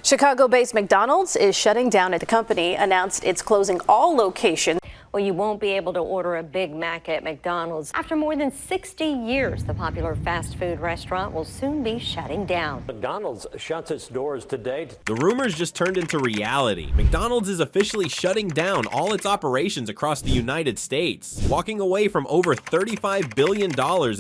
Chicago-based McDonald's is shutting down. The company announced it's closing all locations. Well, you won't be able to order a Big Mac at McDonald's. After more than 60 years, the popular fast food restaurant will soon be shutting down. McDonald's shuts its doors today. The rumors just turned into reality. McDonald's is officially shutting down all its operations across the United States, walking away from over $35 billion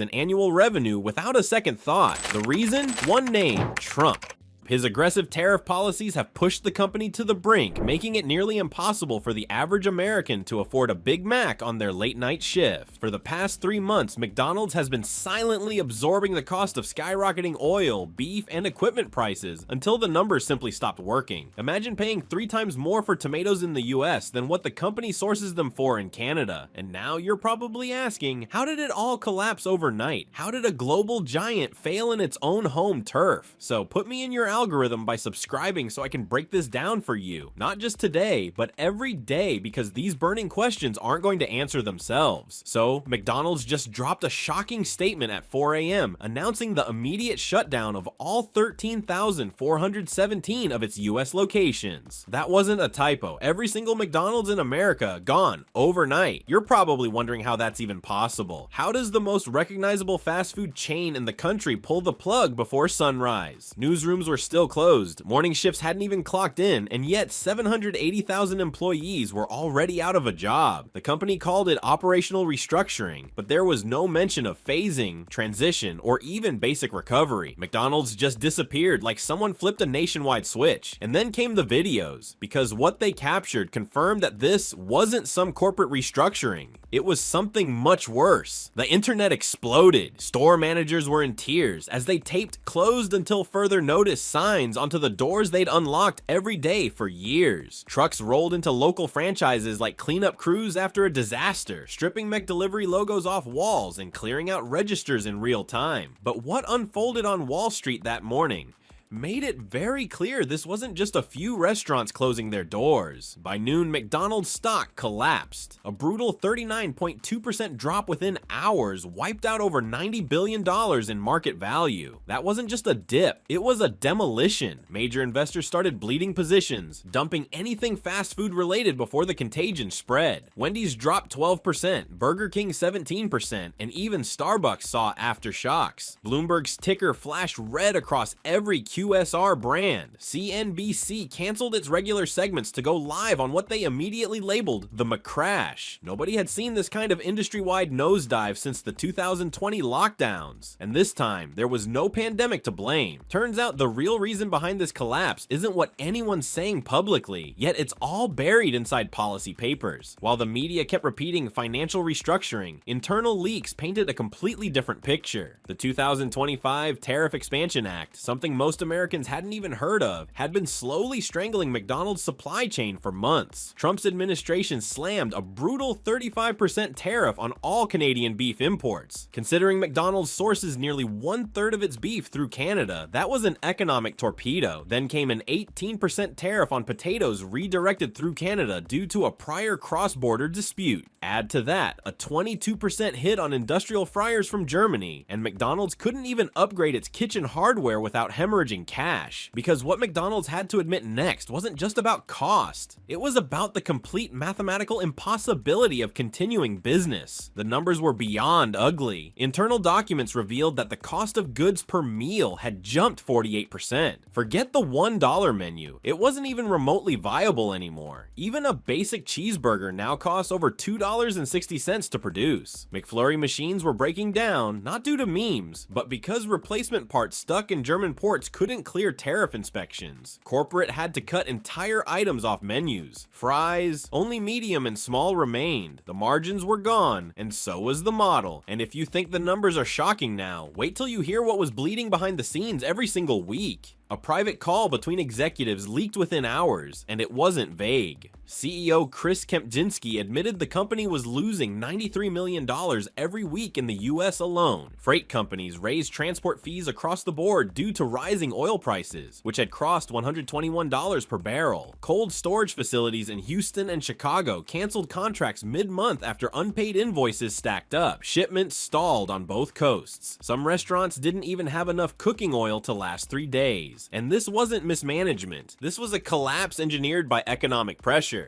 in annual revenue without a second thought. The reason? One name: Trump. His aggressive tariff policies have pushed the company to the brink, making it nearly impossible for the average American to afford a Big Mac on their late-night shift. For the past 3 months, McDonald's has been silently absorbing the cost of skyrocketing oil, beef, and equipment prices until the numbers simply stopped working. Imagine paying 3 times more for tomatoes in the US than what the company sources them for in Canada. And now you're probably asking, how did it all collapse overnight? How did a global giant fail in its own home turf? So put me in your algorithm by subscribing so I can break this down for you. Not just today, but every day, because these burning questions aren't going to answer themselves. So McDonald's just dropped a shocking statement at 4 a.m. announcing the immediate shutdown of all 13,417 of its US locations. That wasn't a typo. Every single McDonald's in America gone overnight. You're probably wondering how that's even possible. How does the most recognizable fast food chain in the country pull the plug before sunrise? Newsrooms were still closed, morning shifts hadn't even clocked in, and yet 780,000 employees were already out of a job. The company called it operational restructuring, but there was no mention of phasing, transition, or even basic recovery. McDonald's just disappeared like someone flipped a nationwide switch. And then came the videos, because what they captured confirmed that this wasn't some corporate restructuring. It was something much worse. The internet exploded. Store managers were in tears as they taped "closed until further notice" signs onto the doors they'd unlocked every day for years. Trucks rolled into local franchises like cleanup crews after a disaster, stripping McDelivery logos off walls and clearing out registers in real time. But what unfolded on Wall Street that morning made it very clear this wasn't just a few restaurants closing their doors. By noon, McDonald's stock collapsed. A brutal 39.2% drop within hours wiped out over $90 billion in market value. That wasn't just a dip, it was a demolition. Major investors started bleeding positions, dumping anything fast food related before the contagion spread. Wendy's dropped 12%, Burger King 17%, and even Starbucks saw aftershocks. Bloomberg's ticker flashed red across every QSR brand. CNBC canceled its regular segments to go live on what they immediately labeled the McCrash. Nobody had seen this kind of industry-wide nosedive since the 2020 lockdowns. And this time, there was no pandemic to blame. Turns out the real reason behind this collapse isn't what anyone's saying publicly, yet it's all buried inside policy papers. While the media kept repeating financial restructuring, internal leaks painted a completely different picture. The 2025 Tariff Expansion Act, something most Americans hadn't even heard of, had been slowly strangling McDonald's supply chain for months. Trump's administration slammed a brutal 35% tariff on all Canadian beef imports. Considering McDonald's sources nearly 1/3 of its beef through Canada, that was an economic torpedo. Then came an 18% tariff on potatoes redirected through Canada due to a prior cross-border dispute. Add to that a 22% hit on industrial fryers from Germany, and McDonald's couldn't even upgrade its kitchen hardware without hemorrhaging cash. Because what McDonald's had to admit next wasn't just about cost. It was about the complete mathematical impossibility of continuing business. The numbers were beyond ugly. Internal documents revealed that the cost of goods per meal had jumped 48%. Forget the $1 menu. It wasn't even remotely viable anymore. Even a basic cheeseburger now costs over $2.60 to produce. McFlurry machines were breaking down, not due to memes, but because replacement parts stuck in German ports couldn't clear tariff inspections. Corporate had to cut entire items off menus. Fries, only medium and small remained. The margins were gone, and so was the model. And if you think the numbers are shocking now, wait till you hear what was bleeding behind the scenes every single week. A private call between executives leaked within hours, and it wasn't vague. CEO Chris Kempczynski admitted the company was losing $93 million every week in the US alone. Freight companies raised transport fees across the board due to rising oil prices, which had crossed $121 per barrel. Cold storage facilities in Houston and Chicago canceled contracts mid-month after unpaid invoices stacked up. Shipments stalled on both coasts. Some restaurants didn't even have enough cooking oil to last 3 days. And this wasn't mismanagement. This was a collapse engineered by economic pressure.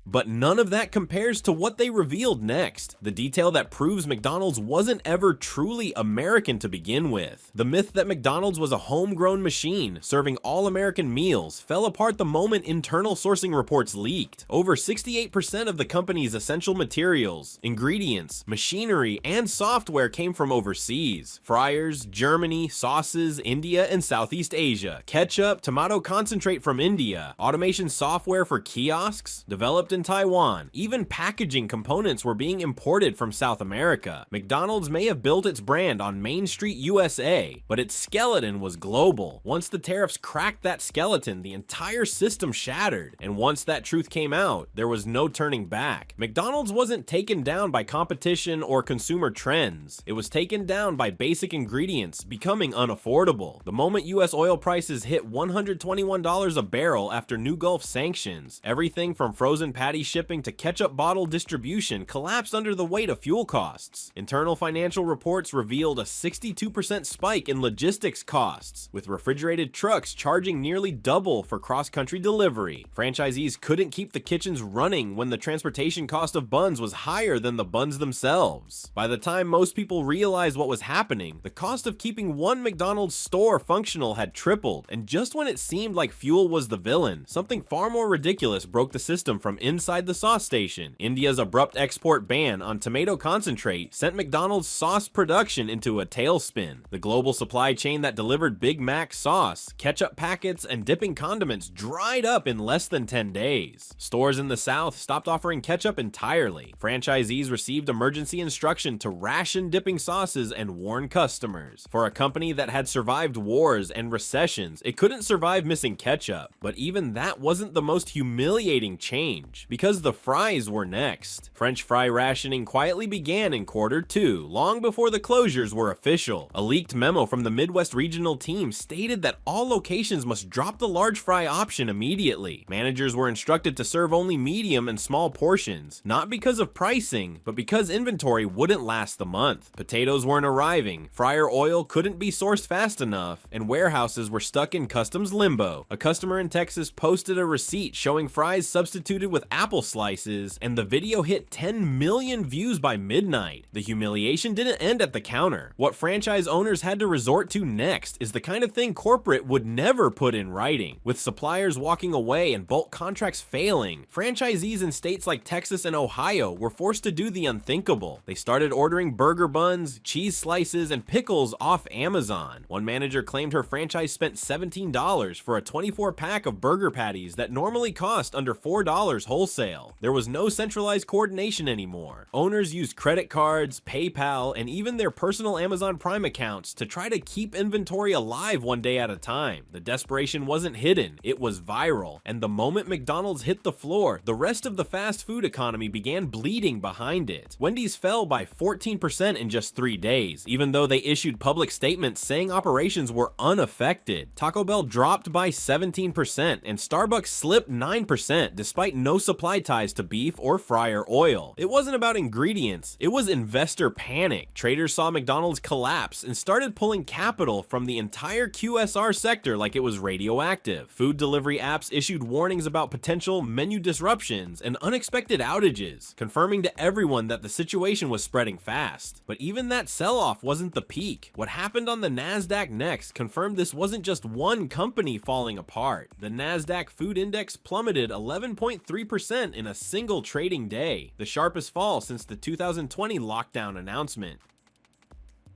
But none of that compares to what they revealed next, the detail that proves McDonald's wasn't ever truly American to begin with. The myth that McDonald's was a homegrown machine serving all-American meals fell apart the moment internal sourcing reports leaked. Over 68% of the company's essential materials, ingredients, machinery, and software came from overseas. Fryers, Germany, sauces, India, and Southeast Asia. Ketchup, tomato concentrate from India. Automation software for kiosks, developed in Taiwan. Even packaging components were being imported from South America. McDonald's may have built its brand on Main Street, USA, but its skeleton was global. Once the tariffs cracked that skeleton, the entire system shattered. And once that truth came out, there was no turning back. McDonald's wasn't taken down by competition or consumer trends. It was taken down by basic ingredients becoming unaffordable. The moment US oil prices hit $121 a barrel after New Gulf sanctions, everything from frozen patty shipping to ketchup bottle distribution collapsed under the weight of fuel costs. Internal financial reports revealed a 62% spike in logistics costs, with refrigerated trucks charging nearly double for cross-country delivery. Franchisees couldn't keep the kitchens running when the transportation cost of buns was higher than the buns themselves. By the time most people realized what was happening, the cost of keeping one McDonald's store functional had tripled, and just when it seemed like fuel was the villain, something far more ridiculous broke the system from inside the sauce station. India's abrupt export ban on tomato concentrate sent McDonald's sauce production into a tailspin. The global supply chain that delivered Big Mac sauce, ketchup packets, and dipping condiments dried up in less than 10 days. Stores in the South stopped offering ketchup entirely. Franchisees received emergency instruction to ration dipping sauces and warn customers. For a company that had survived wars and recessions, it couldn't survive missing ketchup. But even that wasn't the most humiliating change, because the fries were next. French fry rationing quietly began in Q2, long before the closures were official. A leaked memo from the Midwest regional team stated that all locations must drop the large fry option immediately. Managers were instructed to serve only medium and small portions, not because of pricing, but because inventory wouldn't last the month. Potatoes weren't arriving, fryer oil couldn't be sourced fast enough, and warehouses were stuck in customs limbo. A customer in Texas posted a receipt showing fries substituted with apple slices, and the video hit 10 million views by midnight. The humiliation didn't end at the counter. What franchise owners had to resort to next is the kind of thing corporate would never put in writing. With suppliers walking away and bulk contracts failing, franchisees in states like Texas and Ohio were forced to do the unthinkable. They started ordering burger buns, cheese slices, and pickles off Amazon. One manager claimed her franchise spent $17 for a 24-pack of burger patties that normally cost under $4 wholesale. There was no centralized coordination anymore. Owners used credit cards, PayPal, and even their personal Amazon Prime accounts to try to keep inventory alive one day at a time. The desperation wasn't hidden, it was viral. And the moment McDonald's hit the floor, the rest of the fast food economy began bleeding behind it. Wendy's fell by 14% in just 3 days, even though they issued public statements saying operations were unaffected. Taco Bell dropped by 17%, and Starbucks slipped 9% despite no supply ties to beef or fryer oil. It wasn't about ingredients, it was investor panic. Traders saw McDonald's collapse and started pulling capital from the entire QSR sector like it was radioactive. Food delivery apps issued warnings about potential menu disruptions and unexpected outages, confirming to everyone that the situation was spreading fast. But even that sell-off wasn't the peak. What happened on the NASDAQ next confirmed this wasn't just one company falling apart. The NASDAQ Food Index plummeted 11.3% in a single trading day, the sharpest fall since the 2020 lockdown announcement.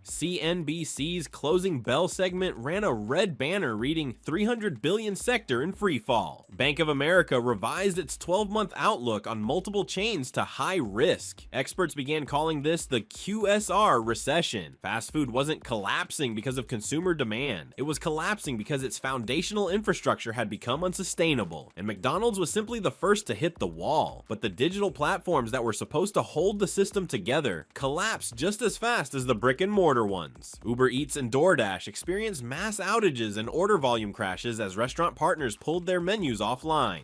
CNBC's Closing Bell segment ran a red banner reading 300 billion sector in freefall. Bank of America revised its 12-month outlook on multiple chains to high risk. Experts began calling this the QSR recession. Fast food wasn't collapsing because of consumer demand. It was collapsing because its foundational infrastructure had become unsustainable. And McDonald's was simply the first to hit the wall. But the digital platforms that were supposed to hold the system together collapsed just as fast as the brick and mortar ones. Uber Eats and DoorDash experienced mass outages and order volume crashes as restaurant partners pulled their menus offline.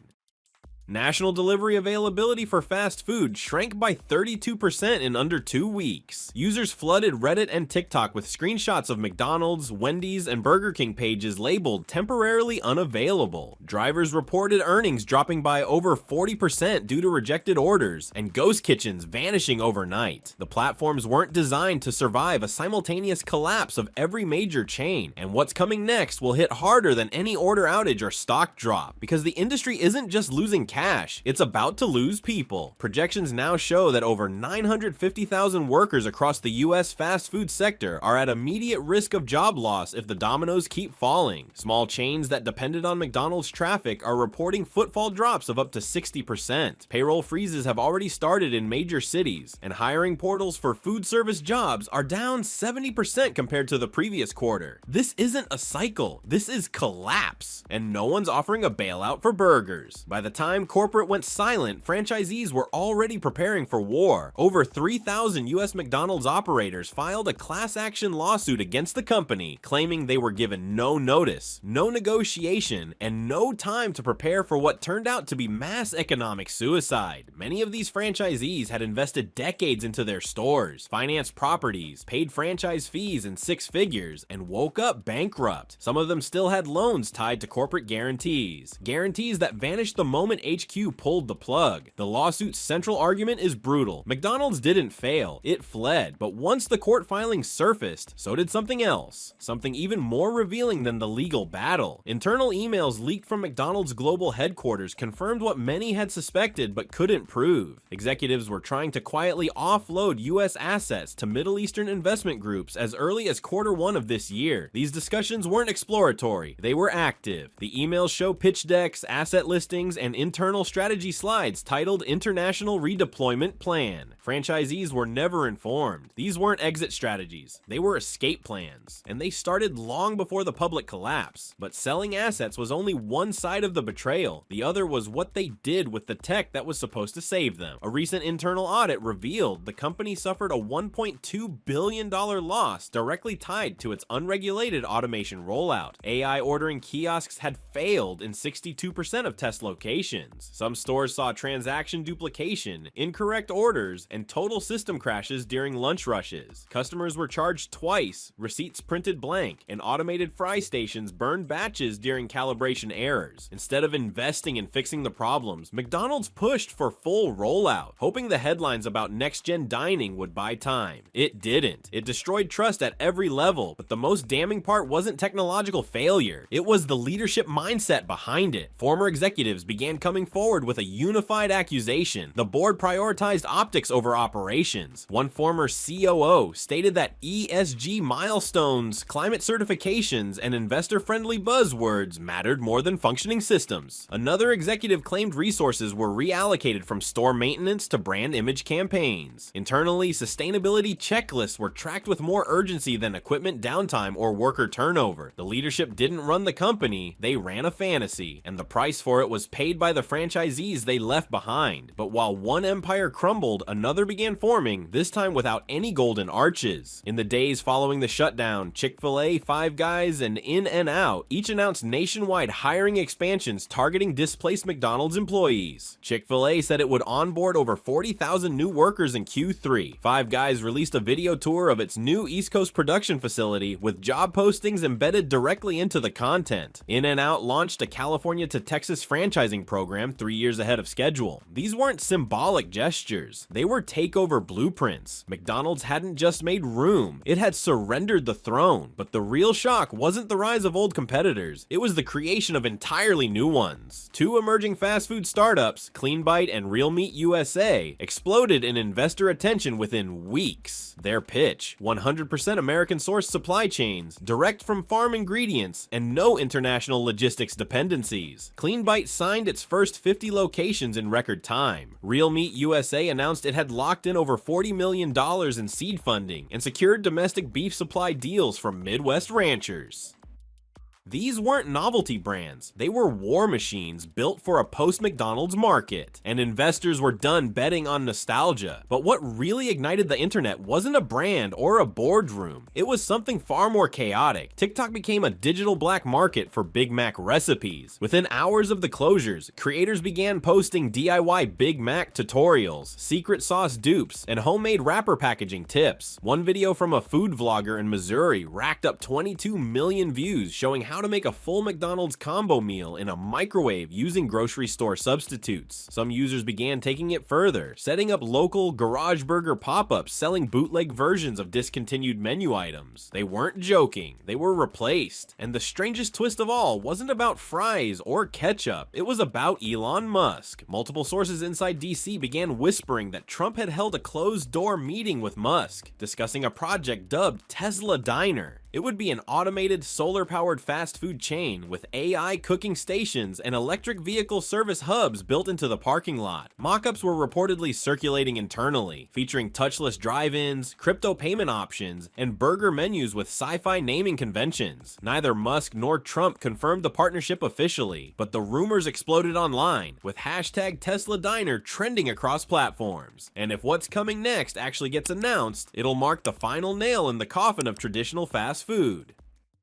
National delivery availability for fast food shrank by 32% in under 2 weeks. Users flooded Reddit and TikTok with screenshots of McDonald's, Wendy's, and Burger King pages labeled temporarily unavailable. Drivers reported earnings dropping by over 40% due to rejected orders, and ghost kitchens vanishing overnight. The platforms weren't designed to survive a simultaneous collapse of every major chain, and what's coming next will hit harder than any order outage or stock drop, because the industry isn't just losing cash, it's about to lose people. Projections now show that over 950,000 workers across the US fast food sector are at immediate risk of job loss if the dominoes keep falling. Small chains that depended on McDonald's traffic are reporting footfall drops of up to 60%. Payroll freezes have already started in major cities, and hiring portals for food service jobs are down 70% compared to the previous quarter. This isn't a cycle, this is collapse, and no one's offering a bailout for burgers. By the time corporate went silent, franchisees were already preparing for war. Over 3,000 US McDonald's operators filed a class action lawsuit against the company, claiming they were given no notice, no negotiation, and no time to prepare for what turned out to be mass economic suicide. Many of these franchisees had invested decades into their stores, financed properties, paid franchise fees in 6 figures, and woke up bankrupt. Some of them still had loans tied to corporate guarantees that vanished the moment HQ pulled the plug. The lawsuit's central argument is brutal. McDonald's didn't fail, it fled. But once the court filings surfaced, so did something else. Something even more revealing than the legal battle. Internal emails leaked from McDonald's global headquarters confirmed what many had suspected but couldn't prove. Executives were trying to quietly offload US assets to Middle Eastern investment groups as early as Q1 of this year. These discussions weren't exploratory, they were active. The emails show pitch decks, asset listings, and internal strategy slides titled International Redeployment Plan. Franchisees were never informed. These weren't exit strategies, they were escape plans, and they started long before the public collapse. But selling assets was only one side of the betrayal. The other was what they did with the tech that was supposed to save them. A recent internal audit revealed the company suffered a $1.2 billion loss directly tied to its unregulated automation rollout. AI ordering kiosks had failed in 62% of test locations. Some stores saw transaction duplication, incorrect orders, and total system crashes during lunch rushes. Customers were charged twice, receipts printed blank, and automated fry stations burned batches during calibration errors. Instead of investing in fixing the problems, McDonald's pushed for full rollout, hoping the headlines about next-gen dining would buy time. It didn't. It destroyed trust at every level, but the most damning part wasn't technological failure. It was the leadership mindset behind it. Former executives began coming forward with a unified accusation. The board prioritized optics over operations. One former COO stated that ESG milestones, climate certifications, and investor-friendly buzzwords mattered more than functioning systems. Another executive claimed resources were reallocated from store maintenance to brand image campaigns. Internally, sustainability checklists were tracked with more urgency than equipment downtime or worker turnover. The leadership didn't run the company, they ran a fantasy, and the price for it was paid by the franchisees they left behind. But while one empire crumbled, another began forming, this time without any golden arches. In the days following the shutdown, Chick-fil-A, Five Guys, and In-N-Out each announced nationwide hiring expansions targeting displaced McDonald's employees. Chick-fil-A said it would onboard over 40,000 new workers in Q3. Five Guys released a video tour of its new East Coast production facility with job postings embedded directly into the content. In-N-Out launched a California to Texas franchising program program 3 years ahead of schedule. These weren't symbolic gestures, they were takeover blueprints. McDonald's hadn't just made room, it had surrendered the throne. But the real shock wasn't the rise of old competitors, it was the creation of entirely new ones. Two emerging fast food startups, CleanBite and Real Meat USA, exploded in investor attention within weeks. Their pitch: 100% American-sourced supply chains, direct from farm ingredients, and no international logistics dependencies. CleanBite signed its first 50 locations in record time. Real Meat USA announced it had locked in over $40 million in seed funding and secured domestic beef supply deals from Midwest ranchers. These weren't novelty brands, they were war machines built for a post-McDonald's market, and investors were done betting on nostalgia. But what really ignited the internet wasn't a brand or a boardroom, it was something far more chaotic. TikTok became a digital black market for Big Mac recipes. Within hours of the closures, creators began posting DIY Big Mac tutorials, secret sauce dupes, and homemade wrapper packaging tips. One video from a food vlogger in Missouri racked up 22 million views showing how to make a full McDonald's combo meal in a microwave using grocery store substitutes. Some users began taking it further, setting up local garage burger pop-ups selling bootleg versions of discontinued menu items. They weren't joking, they were replaced. And the strangest twist of all wasn't about fries or ketchup, it was about Elon Musk. Multiple sources inside DC began whispering that Trump had held a closed-door meeting with Musk, discussing a project dubbed Tesla Diner. It would be an automated, solar-powered fast food chain with AI cooking stations and electric vehicle service hubs built into the parking lot. Mock-ups were reportedly circulating internally, featuring touchless drive-ins, crypto payment options, and burger menus with sci-fi naming conventions. Neither Musk nor Trump confirmed the partnership officially, but the rumors exploded online, with hashtag Tesla Diner trending across platforms. And if what's coming next actually gets announced, it'll mark the final nail in the coffin of traditional fast food.